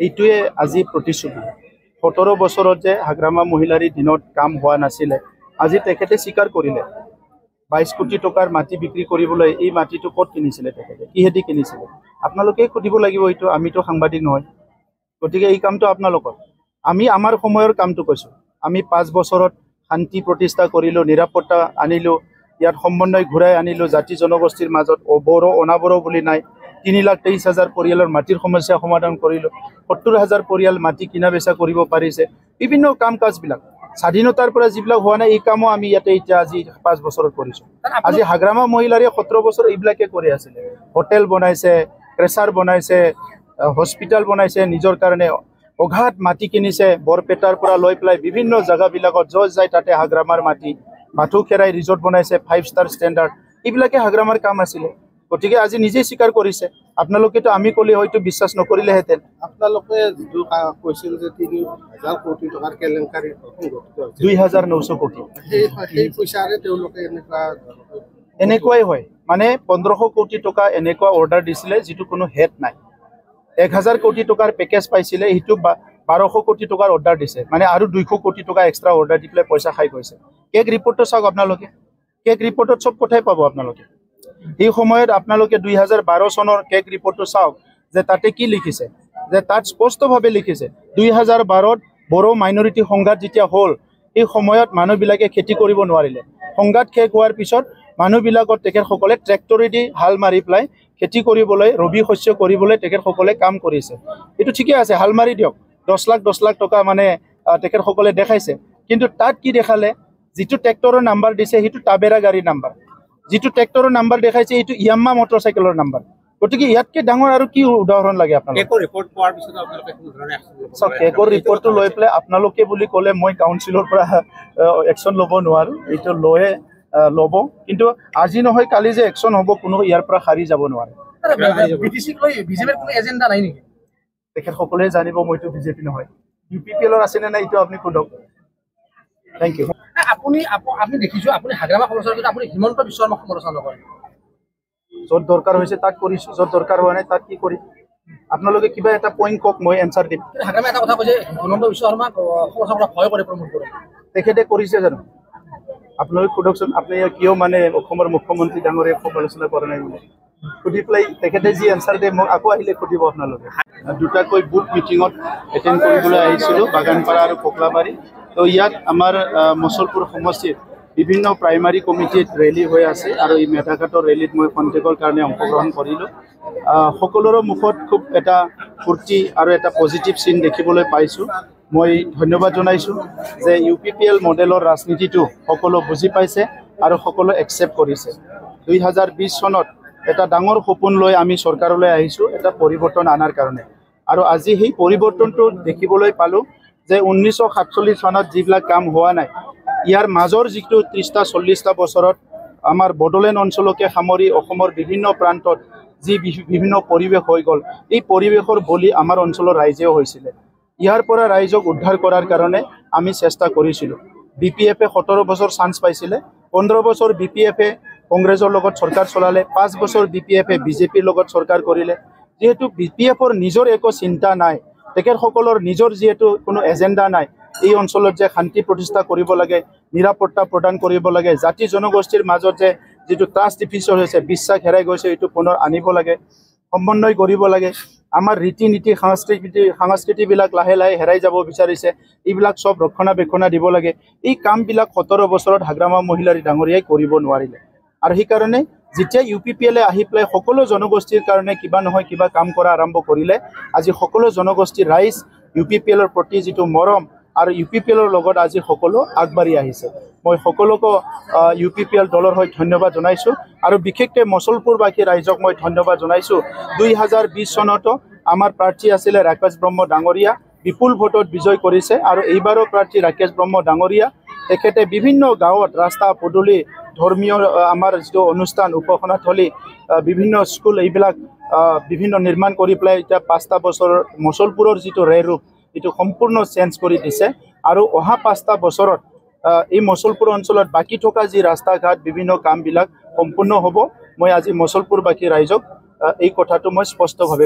এইটোৱে আজি প্ৰতিশ্ৰুতি 17 বছৰত যে হাগ্ৰামা মহিলাৰী দিনত কাম হোৱা নাছিলে আজি তেখেতে স্বীকাৰ কৰিলে 22 কোটি টকাৰ মাটি বিক্ৰী কৰিবলৈ এই মাটিটো ক'ত কিনিছিলে তেখেতে কিহেদি কিনিছিলে আপোনালোকে সুধিব লাগিব এইটো আমিতো সাংবাদিক নহয় গতিকে এই কামটো আপোনালোকৰ আমি আমাৰ সময়ৰ কামটো কৈছো আমি 5 বছৰত শান্তি প্ৰতিষ্ঠা কৰিলো নিৰাপত্তা আনিলো ইয়াত সমন্বয় ঘূৰাই আনিলো জাতি জনগোষ্ঠীৰ মাজত বড়ো অনাবড়ো বুলি নাই 3,23,000 পৰিয়ালৰ মাটিৰ সমস্যা সমাধান কৰিলো 70,000 পৰিয়াল মাটি কিনা বেচা কৰিব পাৰিছে বিভিন্ন কাম কাজবিলাক স্বাধীনতাৰ পৰা যিবিলাক হোৱা নাই এই কামো আমি ইয়াতে এতিয়া আজি 5 বছৰত কৰিছো আজি হাগ্ৰামা মহিলাৰে 17 বছৰ এইবিলাকে কৰি আছিল হোটেল বনাইছে ক্ৰেচাৰ বনাইছে হস্পিটাল বনাইছে নিজৰ কাৰণে অঘাত মাটি কিনিছে বৰপেটাৰ পৰা লৈ পেলাই বিভিন্ন জায়গাবিলাকত য'ত যায় তাতে হাগ্ৰামাৰ মাটি মাথু খেৰাই ৰিজৰ্ট বনাইছে 5 ষ্টাৰ ষ্টেণ্ডাৰ্ড এইবিলাকে হাগ্ৰামাৰ কাম আছিল গতিকে আজি নিজে স্বীকাৰ কৰিছে আপোনালোকেতো আমি কলি হয়তো বিশ্বাস নকৰিলেহেঁতেন আপোনালোকে যিটো কৈছিল যে 3,000 কোটি টকাৰ কেলেংকাৰী 2,900 কোটি সেই পইচাৰে তেওঁলোকে এনেকুৱাই হয় মানে 1500 কোটি টকা এনেকুৱা অৰ্ডাৰ দিছিলে যিটো কোনো হেড নাই 1,000 কোটি টকাৰ পেকেজ পাইছিলে সেইটো 1200 কোটি টকাৰ অৰ্ডাৰ দিছে মানে আৰু 200 কোটি টকা এক্সট্ৰা অৰ্ডাৰ দি পেলাই পইচা খাই গৈছে কেক ৰিপৰ্টটো চাওক আপোনালোকে কেক ৰিপৰ্টত সব কথাই পাব আপোনালোকে এই সময়ত আপোনালোকে 2012 চনৰ কেক ৰিপৰ্টটো চাওক যে তাতে কি লিখিছে যে তাত স্পষ্টভাৱে লিখিছে 2012ত বড়ো মাইনৰিটি সংঘাত যেতিয়া হ'ল এই সময়ত মানুহবিলাকে খেতি কৰিব নোৱাৰিলে সংঘাত শেষ হোৱাৰ পিছত মানুহবিলাকত তেখেতসকলে ট্ৰেক্টৰেদি হাল মাৰি পেলাই খেতি কৰিবলৈ ৰবি শস্য কৰিবলৈ তেখেতসকলে কাম কৰিছে এইটো ঠিকে আছে হাল মাৰি দিয়ক 10 লাখ টকা মানে তেখেতসকলে দেখাইছে কিন্তু তাত কি দেখালে যিটো ট্ৰেক্টৰৰ নাম্বাৰ দিছে সেইটো টাবেৰা গাড়ী নাম্বাৰ যিটো ট্ৰেক্টৰৰ নাম্বাৰ দেখাইছে এইটো ইয়াম্মা মটৰচাইকেলৰ নাম্বাৰ গতিকে ইয়াতকে ডাঙৰ আৰু কি উদাহৰণ লাগে আপোনালোকে কেকৰ ৰিপৰ্ট পোৱাৰ পিছত আপোনালোকে কোনো ধৰণে একচন ল'ব কেকৰ ৰিপৰ্টটো লৈ পেলাই আপোনালোকে বুলি ক'লে মই কাউন্সিলৰ পৰা একচন ল'ব নোৱাৰো এইটো লয়ে ল'ব কিন্তু আজি নহয় কালি যে একচন হ'ব কোনো ইয়াৰ পৰা হাৰি যাব নোৱাৰে বিটিসিক লৈ বিজেপিৰ কোনো এজেন্ডা নাই নেকি তেখেতসকলে জানিব মইতো বিজেপি নহয় ইউপিপিএলৰ আছে নে নাই এইটো আপুনি সোধক থ্যাংক ইউ আপুনি দেখিছো আপুনি হাগ্ৰামা সমস্যাৰ কথা আপুনি হিমন্ত বিশ্ব শৰ্মাক সমালোচনা নকৰে য'ত দৰকাৰ হৈছে তাক কৰিছো য'ত দৰকাৰ হোৱা নাই তাক কি কৰি আপোনালোকে কিবা এটা পইণ্ট কওক মই এনসাৰ দিম হাগ্ৰামা এটা কথা কৈছে হিমন্ত বিশ্ব শৰ্মাক সমালোচনা ভয় কৰে প্ৰমোট কৰে তেখেতে কৰিছে জানো আপোনালোকে সোধকচোন আপুনি কিয় মানে অসমৰ মুখ্যমন্ত্ৰী ডাঙৰে সমালোচনা কৰা নাই বুলি সুধি পেলাই তেখেতে যি এনসাৰ দিয়ে মোক আকৌ আহিলে সুধিব আপোনালোকে দুটাকৈ বুথ মিটিঙত এটেণ্ড কৰিবলৈ আহিছিলোঁ বাগানপাৰা আৰু পকলাবাৰী তো ইয়াত আমাৰ মছলপুৰ সমষ্টিত বিভিন্ন প্ৰাইমাৰী কমিটিত ৰেলী হৈ আছে আৰু এই মেধাঘাটৰ ৰেলীত মই কণ্টেকৰ কাৰণে অংশগ্ৰহণ কৰিলোঁ সকলোৰে মুখত খুব এটা ফূৰ্তি আৰু এটা পজিটিভ চিন দেখিবলৈ পাইছোঁ মই ধন্যবাদ জনাইছোঁ যে ইউপিপিএল মডেলৰ ৰাজনীতিটো সকলো বুজি পাইছে আৰু সকলো একচেপ্ট কৰিছে 2020 চনত এটা ডাঙৰ সপোন লৈ আমি চৰকাৰলৈ আহিছোঁ এটা পৰিৱৰ্তন আনাৰ কাৰণে আৰু আজি সেই পৰিৱৰ্তনটো দেখিবলৈ পালোঁ যে 1947 চনত যিবিলাক কাম হোৱা নাই ইয়াৰ মাজৰ যিটো 30-40টা বছৰত আমাৰ বড়োলেণ্ড অঞ্চলকে সামৰি অসমৰ বিভিন্ন প্ৰান্তত যি বিভিন্ন পৰিৱেশ হৈ গ'ল এই পৰিৱেশৰ বলি আমাৰ অঞ্চলৰ ৰাইজেও হৈছিলে ইয়াৰ পৰা ৰাইজক উদ্ধাৰ কৰাৰ কাৰণে আমি চেষ্টা কৰিছিলোঁ বিপিএফে 17 বছৰ চান্স পাইছিলে 15 বছৰ বিপিএফে কংগ্ৰেছৰ লগত চৰকাৰ চলালে 5 বছৰ বিপিএফে বিজেপিৰ লগত চৰকাৰ কৰিলে যেহেতু বিপিএফৰ নিজৰ একো চিন্তা নাই তেখেতসকলৰ নিজৰ যেহেতু কোনো এজেণ্ডা নাই এই অঞ্চলত যে শান্তি প্ৰতিষ্ঠা কৰিব লাগে নিৰাপত্তা প্ৰদান কৰিব লাগে জাতি জনগোষ্ঠীৰ মাজত যে যিটো ট্ৰাষ্ট ডিফিচিয়েট হৈছে বিশ্বাস হেৰাই গৈছে এইটো পুনৰ আনিব লাগে সমন্বয় কৰিব লাগে আমাৰ ৰীতি নীতি সংস্কৃতিবিলাক লাহে লাহে হেৰাই যাব বিচাৰিছে এইবিলাক সব ৰক্ষণাবেক্ষণা দিব লাগে এই কামবিলাক 17 বছৰত হাগ্ৰামা মহিলাৰী ডাঙৰীয়াই কৰিব নোৱাৰিলে আৰু সেইকাৰণে যেতিয়া ইউপিপিএলে আহি পেলাই সকলো জনগোষ্ঠীৰ কাৰণে কিবা নহয় কিবা কাম কৰা আৰম্ভ কৰিলে আজি সকলো জনগোষ্ঠীৰ ৰাইজ ইউপিপিএলৰ প্ৰতি যিটো মৰম আৰু ইউপিপিএলৰ লগত আজি সকলো আগবাঢ়ি আহিছে মই সকলোকে ইউপিপিএল দলৰ হৈ ধন্যবাদ জনাইছোঁ আৰু বিশেষকৈ মছলপুৰবাসী ৰাইজক মই ধন্যবাদ জনাইছোঁ 2020 চনতো আমাৰ প্ৰাৰ্থী আছিলে ৰাকেশ ব্ৰহ্ম ডাঙৰীয়া বিপুল ভোটত বিজয় কৰিছে আৰু এইবাৰৰ প্ৰাৰ্থী ৰাকেশ ব্ৰহ্ম ডাঙৰীয়া তেখেতে বিভিন্ন গাঁৱত ৰাস্তা পদূলি ধৰ্মীয় আমাৰ যিটো অনুষ্ঠান উপাসনাথলী বিভিন্ন স্কুল এইবিলাক বিভিন্ন নিৰ্মাণ কৰি পেলাই এতিয়া 5টা বছৰ মছলপুৰৰ যিটো ৰেৰূপ এইটো সম্পূৰ্ণ চেঞ্জ কৰি দিছে আৰু অহা 5টা বছৰত এই মছলপুৰ অঞ্চলত বাকী থকা যি ৰাস্তা ঘাট বিভিন্ন কামবিলাক সম্পূৰ্ণ হ'ব মই আজি মছলপুৰবাসী ৰাইজক এই কথাটো মই স্পষ্টভাৱে